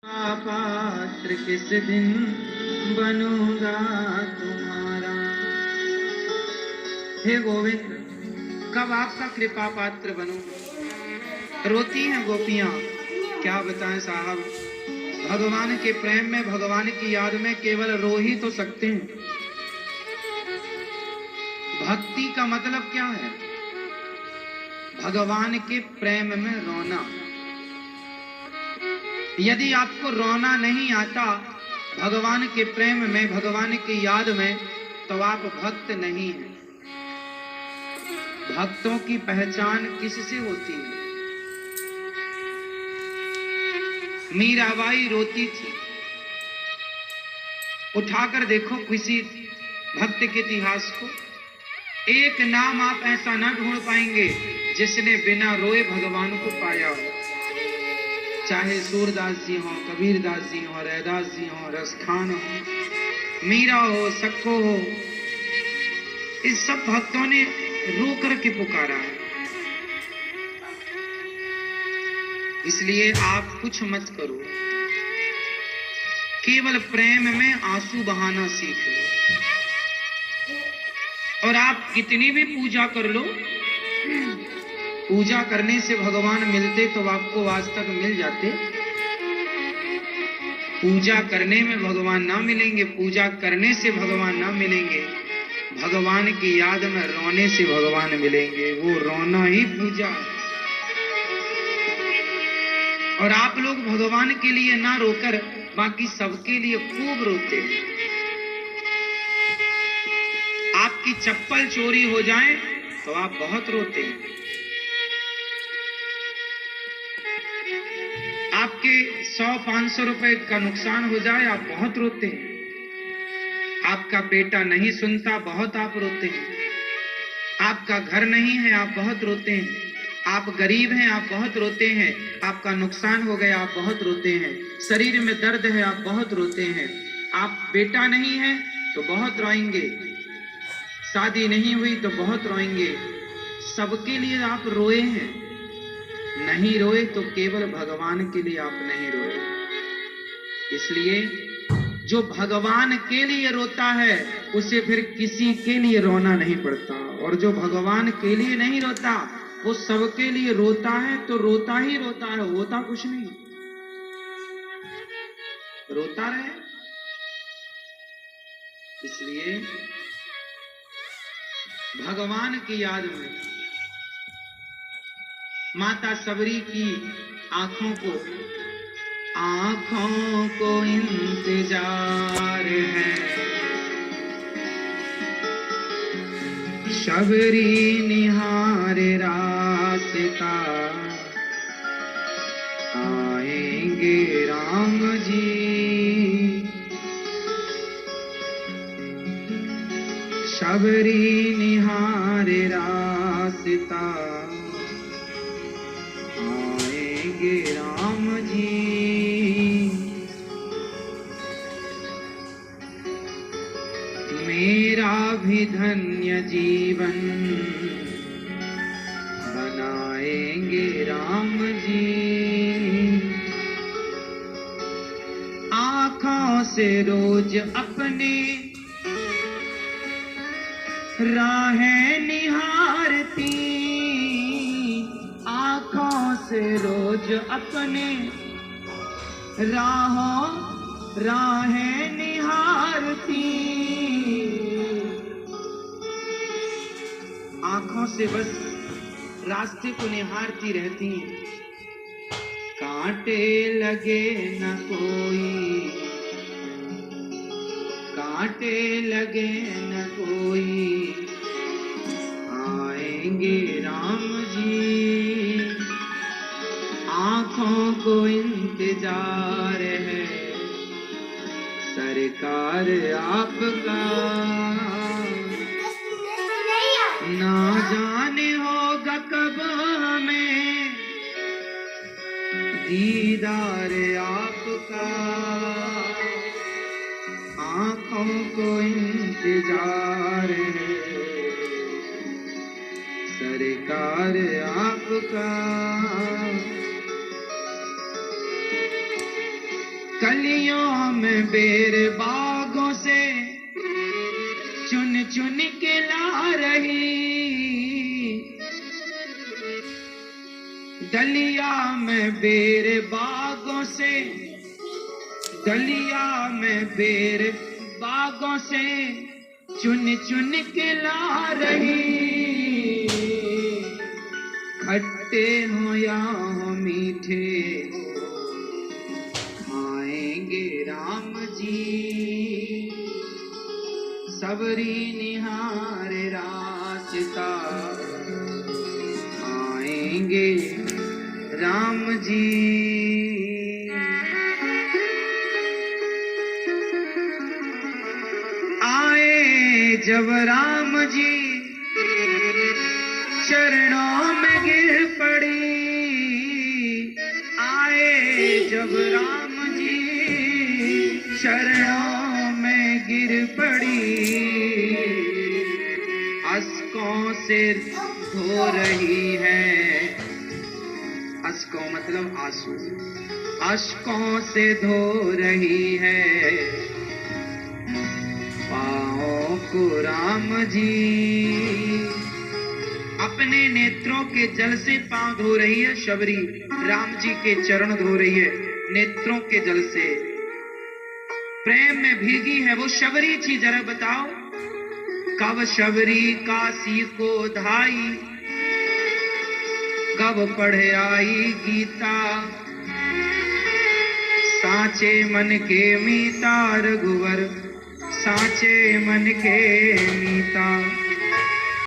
पात्र किस दिन बनूंगा तुम्हारा। हे गोविंद, कब आपका कृपा पात्र बनूं। रोती हैं गोपियां, क्या बताएं साहब। भगवान के प्रेम में, भगवान की याद में केवल रो ही तो सकते हैं। भक्ति का मतलब क्या है? भगवान के प्रेम में रोना। यदि आपको रोना नहीं आता भगवान के प्रेम में, भगवान की याद में, तो आप भक्त नहीं हैं। भक्तों की पहचान किससे होती है? मीराबाई रोती थी। उठाकर देखो किसी भक्त के इतिहास को, एक नाम आप ऐसा ना ढूंढ पाएंगे जिसने बिना रोए भगवान को पाया हो। चाहे सूरदास जी हो, कबीर दास जी हो, रैदास जी हो, रसखान हो, मीरा हो, सक्को हो, इस सब भक्तों ने रो करके पुकारा है। इसलिए आप कुछ मत करो, केवल प्रेम में आंसू बहाना सीख लो। और आप कितनी भी पूजा कर लो, पूजा करने से भगवान मिलते तो आपको आज तक मिल जाते। पूजा करने में भगवान ना मिलेंगे, पूजा करने से भगवान ना मिलेंगे, भगवान की याद में रोने से भगवान मिलेंगे। वो रोना ही पूजा। और आप लोग भगवान के लिए ना रोकर बाकी सबके लिए खूब रोते हैं। आपकी चप्पल चोरी हो जाए तो आप बहुत रोते हैं। आपके 100-500 रुपए का नुकसान हो जाए आप बहुत रोते हैं। आपका बेटा नहीं सुनता, बहुत आप रोते हैं। आपका घर नहीं है, आप बहुत रोते हैं। आप गरीब हैं, आप बहुत रोते हैं। आपका नुकसान हो गया, आप बहुत रोते हैं। शरीर में दर्द है, आप बहुत रोते हैं। आप बेटा नहीं है तो बहुत रोएंगे, शादी नहीं हुई तो बहुत रोएंगे। सबके लिए आप रोए हैं। नहीं रोए तो केवल भगवान के लिए आप नहीं रोए। इसलिए जो भगवान के लिए रोता है उसे फिर किसी के लिए रोना नहीं पड़ता। और जो भगवान के लिए नहीं रोता वो सबके लिए रोता है, तो रोता ही रोता है, होता कुछ नहीं। रोता रहे। इसलिए भगवान की याद में माता सबरी की आंखों को इंतजार है, सबरी निहार रास्ता, आएंगे राम जी। सबरी निहार रास्ता, आएंगे राम जी। मेरा भी धन्य जीवन बनाएंगे राम जी। आँखों से रोज अपने राहें निहारती, आँखों से रोज अपने राहें निहारती। आँखों से बस रास्ते को निहारती रहती हैं। कांटे लगे न कोई, कांटे लगे न कोई, आएंगे राम जी। आँखों को इंतजार है, सरकार आपका। ना जाने होगा कब हमें दीदार आपका। आँखों को इंतजार है, सरकार आपका। कलियों में बेर बागों से चुन चुन के ला रही, दलिया में बेर बागों से, दलिया में बेर बागों से चुन चुन के ला रही। खट्टे हो या हो मीठे खाएंगे राम जी, सबरी निहार रास्ता आएंगे राम जी। आए जब राम जी चरणों में गिर पड़ी, आए जब राम जी चरणों में गिर पड़ी, अश्कों से धो रही है, अश्कों मतलब आंसू, अश्कों से धो रही है पाँव को राम जी। अपने नेत्रों के जल से पांव धो रही है शबरी, राम जी के चरण धो रही है नेत्रों के जल से। प्रेम में भीगी है वो शबरी थी, जरा बताओ कब शबरी काशी को धाई, कब पढ़े आई गीता, साचे मन के मीता रघुवर, साचे मन के मीता।